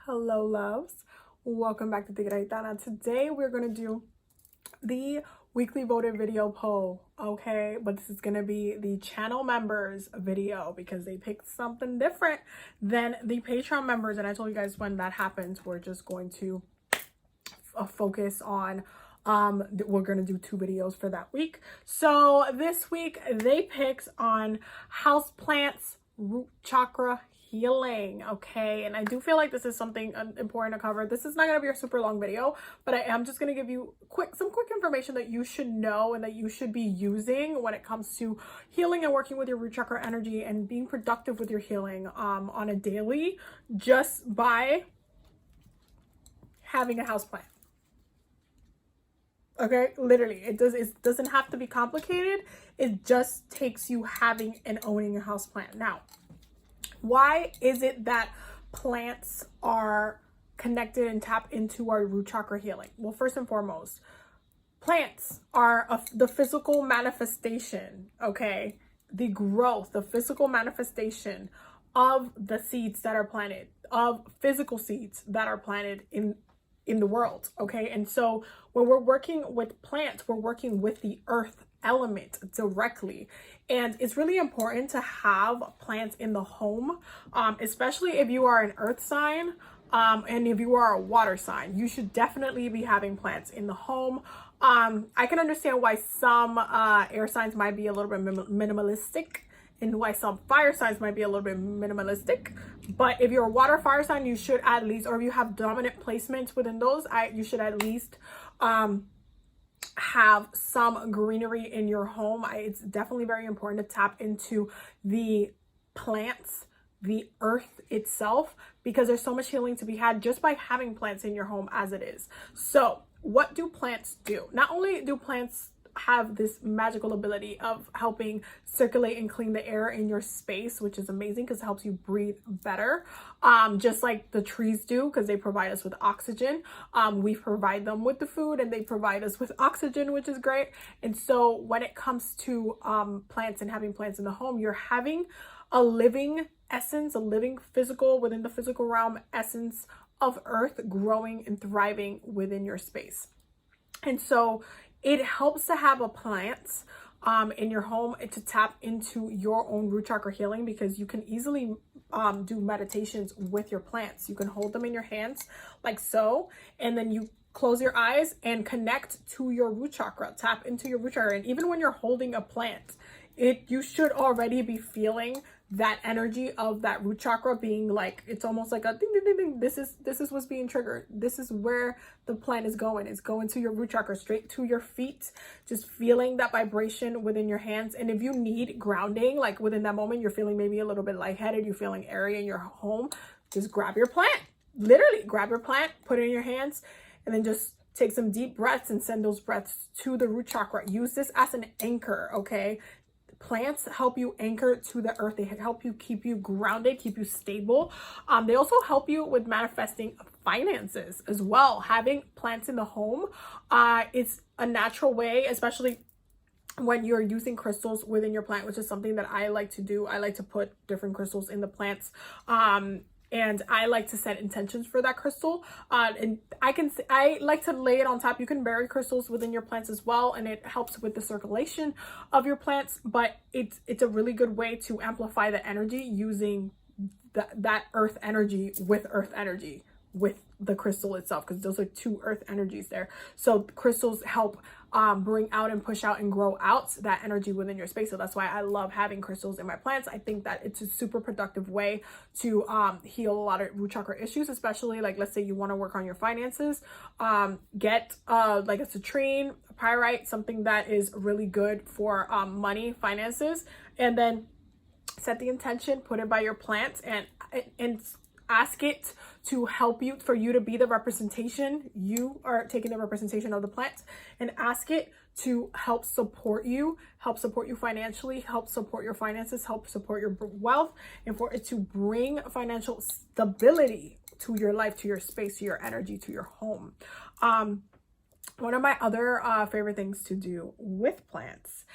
Hello loves, welcome back to TigeraGitana. Today we're going to do the weekly voted video poll, okay? But this is going to be the channel members video because they picked something different than the Patreon members, and I told you guys when that happens we're just going to focus on we're going to do 2 videos for that week. So this week they picked on houseplants, root chakra healing, okay? And I do feel like this is something important to cover. This is not going to be a super long video, but I am just going to give you some quick information that you should know and that you should be using when it comes to healing and working with your root chakra energy and being productive with your healing on a daily, just by having a houseplant. Okay, literally, it doesn't have to be complicated. It just takes you having and owning a houseplant. Now, why is it that plants are connected and tap into our root chakra healing? Well, first and foremost, plants are the physical manifestation, okay? The growth, the physical manifestation of the seeds that are planted, of physical seeds that are planted in the world, okay? And so when we're working with plants, we're working with the earth element directly, and it's really important to have plants in the home, especially if you are an earth sign, and if you are a water sign. You should definitely be having plants in the home. I can understand why some air signs might be a little bit minimalistic, and why some fire signs might be a little bit minimalistic. But if you're a water fire sign, you should at least, or if you have dominant placements within those, you should at least have some greenery in your home. It's definitely very important to tap into the plants, the earth itself, because there's so much healing to be had just by having plants in your home as it is. So what do plants do? Not only do plants have this magical ability of helping circulate and clean the air in your space, which is amazing because it helps you breathe better, just like the trees do, because they provide us with oxygen. We provide them with the food, and they provide us with oxygen, which is great. And so when it comes to plants and having plants in the home, you're having a living essence, a living physical, within the physical realm essence of earth growing and thriving within your space. And so it helps to have a plant in your home to tap into your own root chakra healing, because you can easily do meditations with your plants. You can hold them in your hands like so, and then you close your eyes and connect to your root chakra, tap into your root chakra. And even when you're holding a plant, you should already be feeling that energy of that root chakra being like, it's almost like a ding, ding, ding, ding. This is what's being triggered. This is where the plant is going. It's going to your root chakra, straight to your feet, just feeling that vibration within your hands. And if you need grounding, like within that moment, you're feeling maybe a little bit lightheaded, you're feeling airy in your home, just grab your plant. Literally grab your plant, put it in your hands, and then just take some deep breaths and send those breaths to the root chakra. Use this as an anchor, okay? Plants help you anchor to the earth. They help you keep you grounded, keep you stable. They also help you with manifesting finances as well. Having plants in the home, it's a natural way, especially when you're using crystals within your plant, which is something that I like to do. I like to put different crystals in the plants. And I like to set intentions for that crystal. And I like to lay it on top. You can bury crystals within your plants as well, and it helps with the circulation of your plants. But it's a really good way to amplify the energy using that earth energy with the crystal itself, because those are 2 earth energies there. So crystals help bring out and push out and grow out that energy within your space. So that's why I love having crystals in my plants. I think that it's a super productive way to heal a lot of root chakra issues, especially like, let's say you want to work on your finances. Get like a citrine, a pyrite, something that is really good for money, finances, and then set the intention, put it by your plants, and ask it to help you, for you to be the representation. You are taking the representation of the plant, and ask it to help support you financially, help support your finances, help support your wealth, and for it to bring financial stability to your life, to your space, to your energy, to your home. One of my other favorite things to do with plants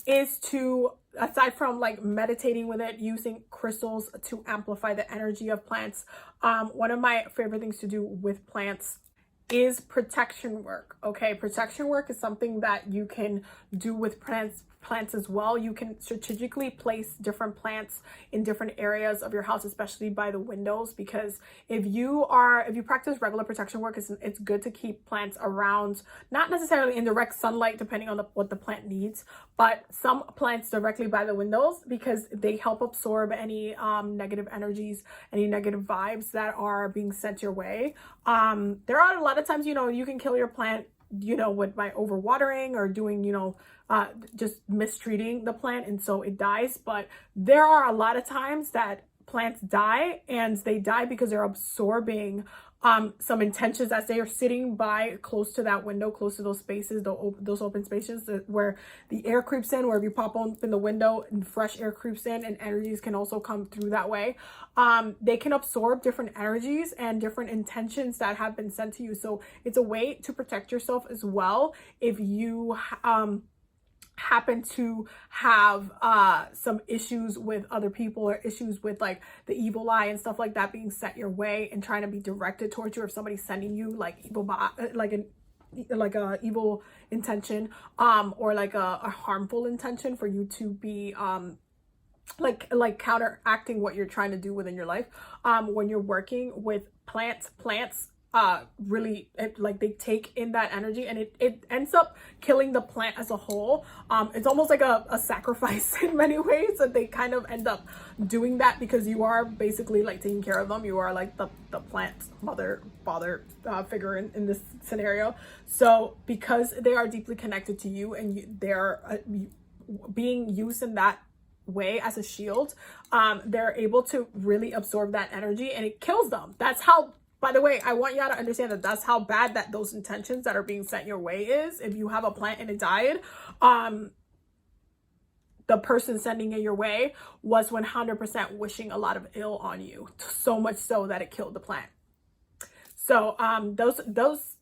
is to, aside from like meditating with it, using crystals to amplify the energy of plants. One of my favorite things to do with plants is protection work. Okay, protection work is something that you can do with plants as well. You can strategically place different plants in different areas of your house, especially by the windows, because if you practice regular protection work, it's good to keep plants around, not necessarily in direct sunlight depending on what the plant needs, but some plants directly by the windows, because they help absorb any negative energies, any negative vibes that are being sent your way. There are a lot of times, you can kill your plant, with by overwatering or doing, just mistreating the plant, and so it dies. But there are a lot of times that plants die, and they die because they're absorbing some intentions as they are sitting by close to that window, close to those spaces, those open spaces where the air creeps in, where if you pop open the window and fresh air creeps in, and energies can also come through that way. They can absorb different energies and different intentions that have been sent to you. So it's a way to protect yourself as well. If you happen to have some issues with other people, or issues with like the evil eye and stuff like that being sent your way and trying to be directed towards you, or if somebody's sending you like a evil intention, or like a harmful intention for you to be like counteracting what you're trying to do within your life. When you're working with plants really they take in that energy, and it ends up killing the plant as a whole. It's almost like a sacrifice in many ways, that they kind of end up doing that, because you are basically like taking care of them. You are like the plant's mother, father figure in this scenario. So because they are deeply connected to you, and they're being used in that way as a shield, they're able to really absorb that energy, and it kills them. That's how, by the way, I want y'all to understand that that's how bad that those intentions that are being sent your way is. If you have a plant and it died, the person sending it your way was 100% wishing a lot of ill on you, so much so that it killed the plant. So those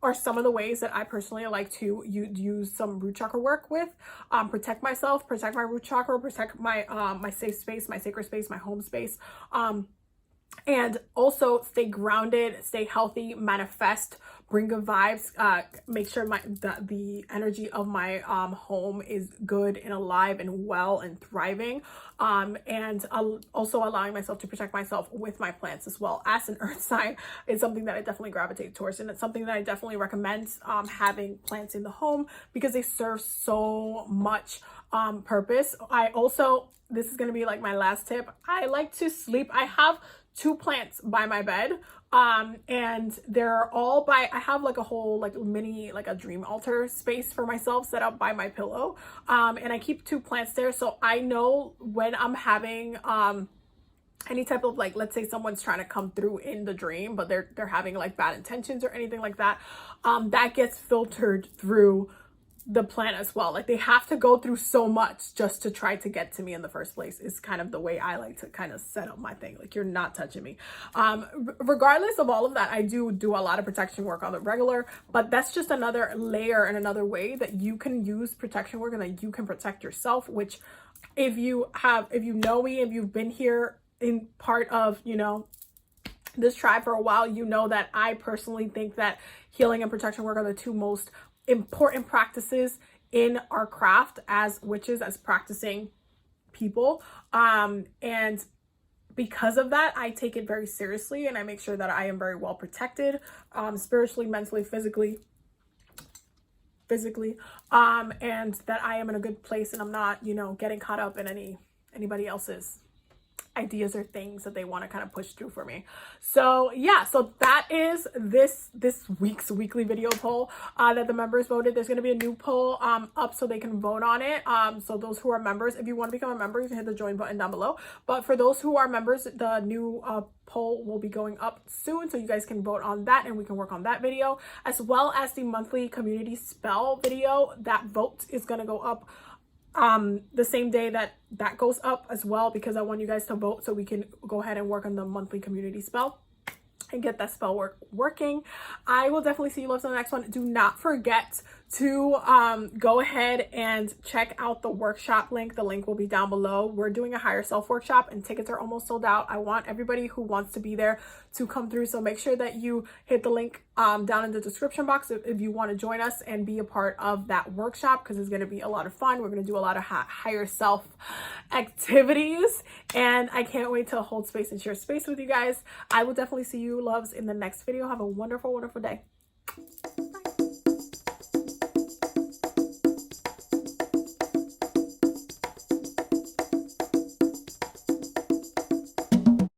are some of the ways that I personally like to use some root chakra work with, protect myself, protect my root chakra, protect my my safe space, my sacred space, my home space, and also stay grounded, stay healthy, manifest, bring good vibes, make sure the energy of my home is good and alive and well and thriving, and also allowing myself to protect myself with my plants as well. As an earth sign, it's something that I definitely gravitate towards, and it's something that I definitely recommend having plants in the home, because they serve so much purpose. This is going to be like my last tip, I like to sleep. I have 2 plants by my bed, and they're all I have like a whole like mini like a dream altar space for myself set up by my pillow, and I keep 2 plants there, so I know when I'm having any type of like, let's say someone's trying to come through in the dream, but they're having like bad intentions or anything like that, that gets filtered through the plant as well. Like they have to go through so much just to try to get to me in the first place, is kind of the way I like to kind of set up my thing. Like, you're not touching me. Regardless of all of that, I do a lot of protection work on the regular, but that's just another layer and another way that you can use protection work, and that you can protect yourself, which if you know me, if you've been here in part of, this tribe for a while, that I personally think that healing and protection work are the 2 most important practices in our craft as witches, as practicing people, and because of that, I take it very seriously, and I make sure that I am very well protected, spiritually, mentally, physically, and that I am in a good place, and I'm not getting caught up in anybody else's ideas or things that they want to kind of push through for me. So yeah, so that is this week's weekly video poll that the members voted. There's going to be a new poll up so they can vote on it. So those who are members, if you want to become a member, you can hit the join button down below. But for those who are members, the new poll will be going up soon, so you guys can vote on that, and we can work on that video, as well as the monthly community spell video. That vote is going to go up the same day that goes up as well, because I want you guys to vote so we can go ahead and work on the monthly community spell and get that spell working. I will definitely see you loves on the next one. Do not forget to go ahead and check out the workshop link. The link will be down below. We're doing a higher self workshop and tickets are almost sold out. I want everybody who wants to be there to come through. So make sure that you hit the link down in the description box if you want to join us and be a part of that workshop, because it's going to be a lot of fun. We're going to do a lot of higher self activities, and I can't wait to hold space and share space with you guys. I will definitely see you loves in the next video. Have a wonderful, wonderful day.